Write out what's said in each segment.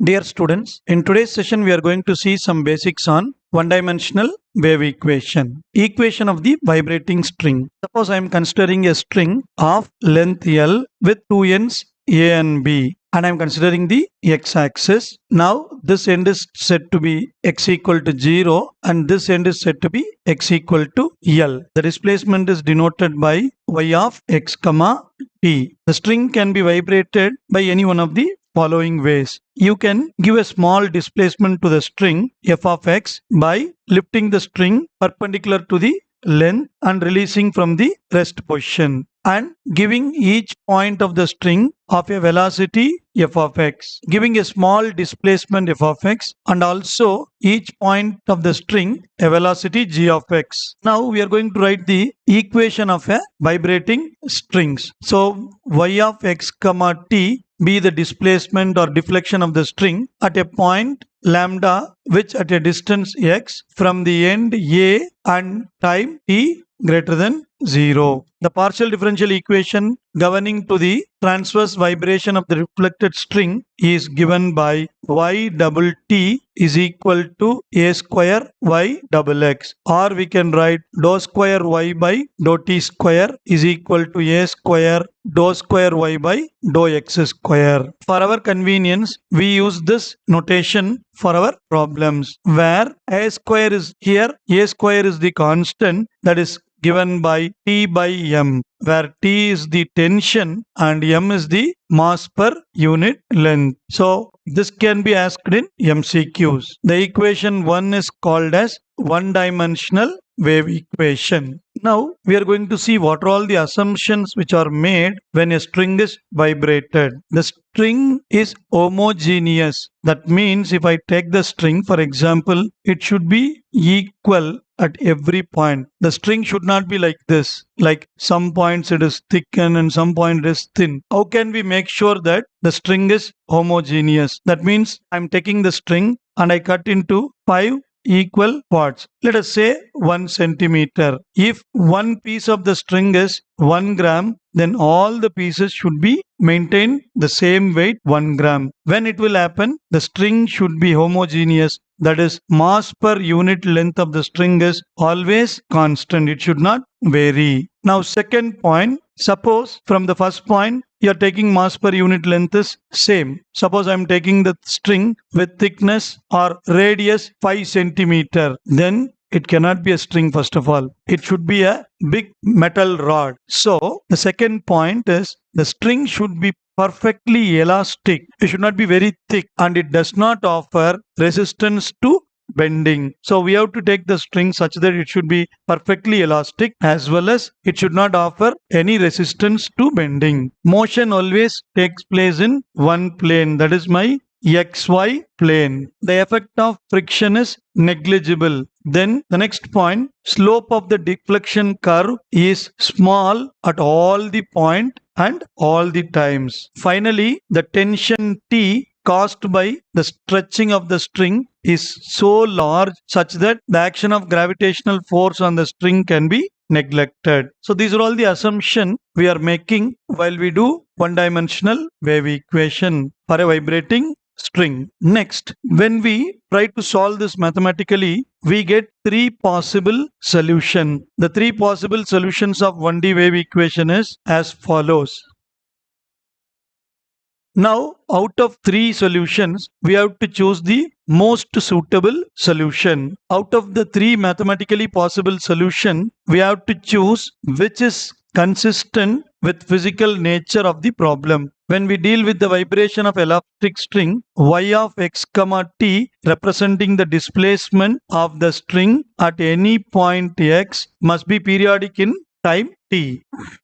Dear students, in today's session we are going to see some basics on one-dimensional wave equation. Equation of the vibrating string. Suppose I am considering a string of length L with two ends A and B, and I am considering the x-axis. Now this end is set to be x equal to 0 and this end is set to be x equal to L. The displacement is denoted by y of x comma t. The string can be vibrated by any one of the following ways. You can give a small displacement to the string f of x by lifting the string perpendicular to the length and releasing from the rest position, and giving each point of the string of a velocity f of x, giving a small displacement f of x, and also each point of the string a velocity g of x. Now we are going to write the equation of a vibrating strings. So y of x comma t be the displacement or deflection of the string at a point lambda which at a distance x from the end a and time t greater than 0. The partial differential equation governing to the transverse vibration of the reflected string is given by y double t is equal to a square y double x, or we can write dou square y by dou t square is equal to a square dou square y by dou x square. For our convenience, we use this notation for our problems, where a square is here, a square is the constant that is given by T by m, where T is the tension and m is the mass per unit length. So this can be asked in MCQs. The equation 1 is called as one-dimensional wave equation. Now we are going to see what are all the assumptions which are made when a string is vibrated. The string is homogeneous. That means if I take the string, for example, it should be equal at every point. The string should not be like this, like some points it is thickened and some point it is thin. How can we make sure that the string is homogeneous? That means I'm taking the string and I cut into 5 equal parts. Let us say 1 centimeter. If one piece of the string is 1 gram, then all the pieces should be maintain the same weight 1 gram. When it will happen, the string should be homogeneous. That is, mass per unit length of the string is always constant. It should not vary. Now second point, suppose from the first point you are taking mass per unit length is same. Suppose I am taking the string with thickness or radius 5 centimeter. Then it cannot be a string first of all. It should be a big metal rod. So the second point is the string should be perfectly elastic. It should not be very thick and it does not offer resistance to bending. So we have to take the string such that it should be perfectly elastic as well as it should not offer any resistance to bending. Motion always takes place in one plane, that is my XY plane. The effect of friction is negligible. Then the next point, slope of the deflection curve is small at all the point and all the times. Finally, the tension T caused by the stretching of the string is so large such that the action of gravitational force on the string can be neglected. So these are all the assumptions we are making while we do one-dimensional wave equation for a vibrating string. Next, when we try to solve this mathematically, we get three possible solutions. The three possible solutions of 1D wave equation is as follows. Now, out of three solutions, we have to choose the most suitable solution. Out of the three mathematically possible solutions, we have to choose which is consistent with physical nature of the problem. When we deal with the vibration of elastic string, y of x comma t representing the displacement of the string at any point x must be periodic in time t.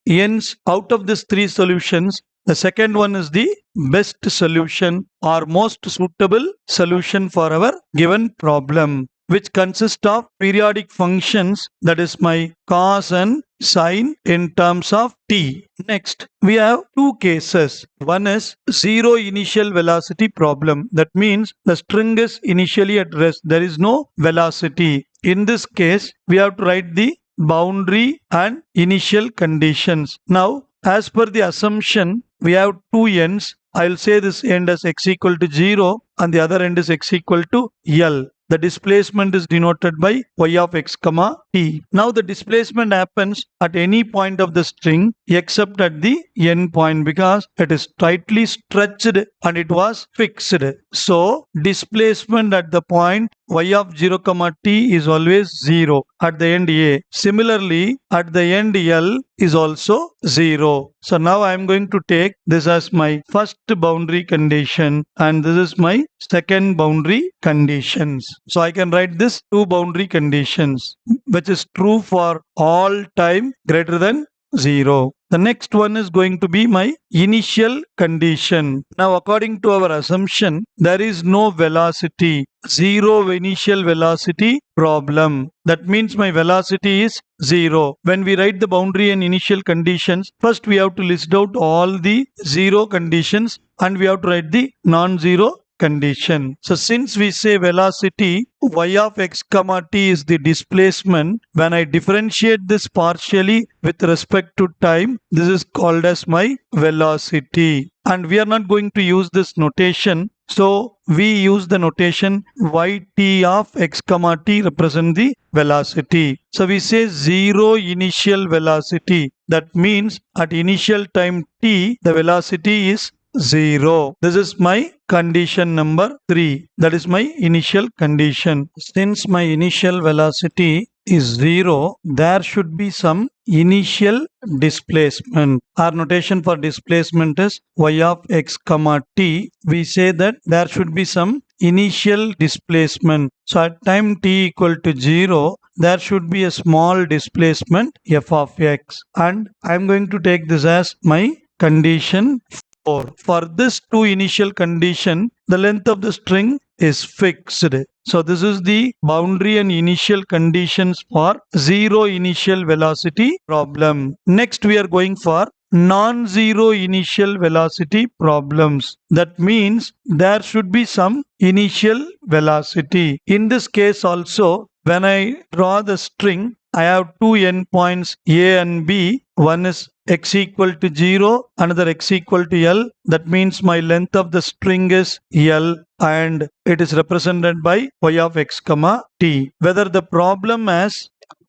Hence, out of these three solutions, the second one is the best solution or most suitable solution for our given problem, which consists of periodic functions, that is my cos and sine in terms of t. Next, we have two cases. One is zero initial velocity problem. That means the string is initially at rest. There is no velocity. In this case, we have to write the boundary and initial conditions. Now, as per the assumption, we have two ends I'll say this end as x equal to 0 and the other end is x equal to L. The displacement is denoted by y of x comma t. Now the displacement happens at any point of the string except at the end point because it is tightly stretched and it was fixed. So displacement at the point y of 0 comma t is always 0 at the end A. Similarly at the end L is also 0. So now I am going to take this as my first boundary condition and this is my second boundary conditions. So I can write this two boundary conditions which is true for all time greater than 0. The next one is going to be my initial condition. Now according to our assumption, there is no velocity, zero initial velocity problem. That means my velocity is 0. When we write the boundary and initial conditions, first we have to list out all the 0 conditions and we have to write the non-zero condition. So since we say velocity y of x comma t is the displacement, when I differentiate this partially with respect to time, this is called as my velocity. And we are not going to use this notation. So we use the notation yt of x comma t represent the velocity. So we say 0 initial velocity. That means at initial time t, the velocity is 0. This is my condition number 3. That is my initial condition. Since my initial velocity is 0, there should be some initial displacement. Our notation for displacement is y of x comma t. We say that there should be some initial displacement. So at time t equal to 0, there should be a small displacement f of x. And I am going to take this as my condition 4. For this two initial condition, the length of the string is fixed. So this is the boundary and initial conditions for 0 initial velocity problem. Next we are going for non-zero initial velocity problems. That means there should be some initial velocity. In this case also, when I draw the string, I have two endpoints A and B. One is x equal to 0, another x equal to L. That means my length of the string is L and it is represented by y of x comma t. Whether the problem has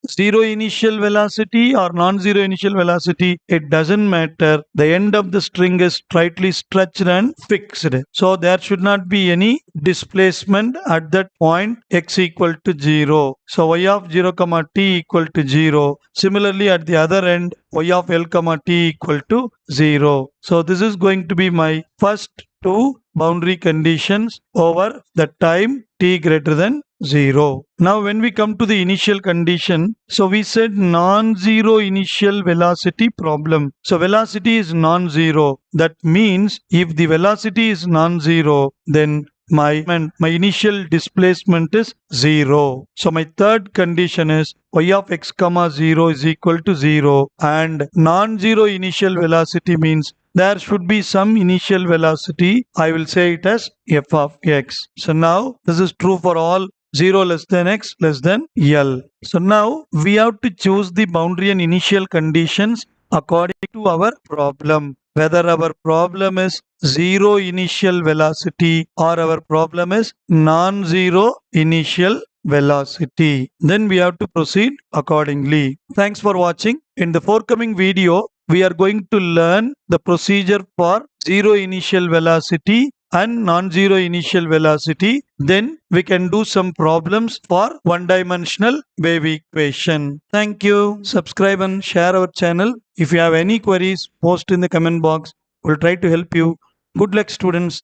0 initial velocity or non-zero initial velocity, it doesn't matter. The end of the string is tightly stretched and fixed. So there should not be any displacement at that point x equal to 0. So y of 0 comma t equal to 0. Similarly at the other end, y of L comma t equal to 0. So this is going to be my first two boundary conditions over the time t greater than 0. Now when we come to the initial condition, so we said non-zero initial velocity problem. So velocity is non-zero. That means if the velocity is non-zero, then my initial displacement is 0. So my third condition is y of x comma 0 is equal to 0 and non-zero initial velocity means there should be some initial velocity. I will say it as f of x. So now this is true for all 0 less than x less than L. So now we have to choose the boundary and initial conditions according to our problem. Whether our problem is 0 initial velocity or our problem is non-zero initial velocity. Then we have to proceed accordingly. Thanks for watching. In the forthcoming video, we are going to learn the procedure for 0 initial velocity and non-zero initial velocity. Then we can do some problems for one-dimensional wave equation. Thank you. Subscribe and share our channel. If you have any queries, post in the comment box. We'll try to help you. Good luck, students.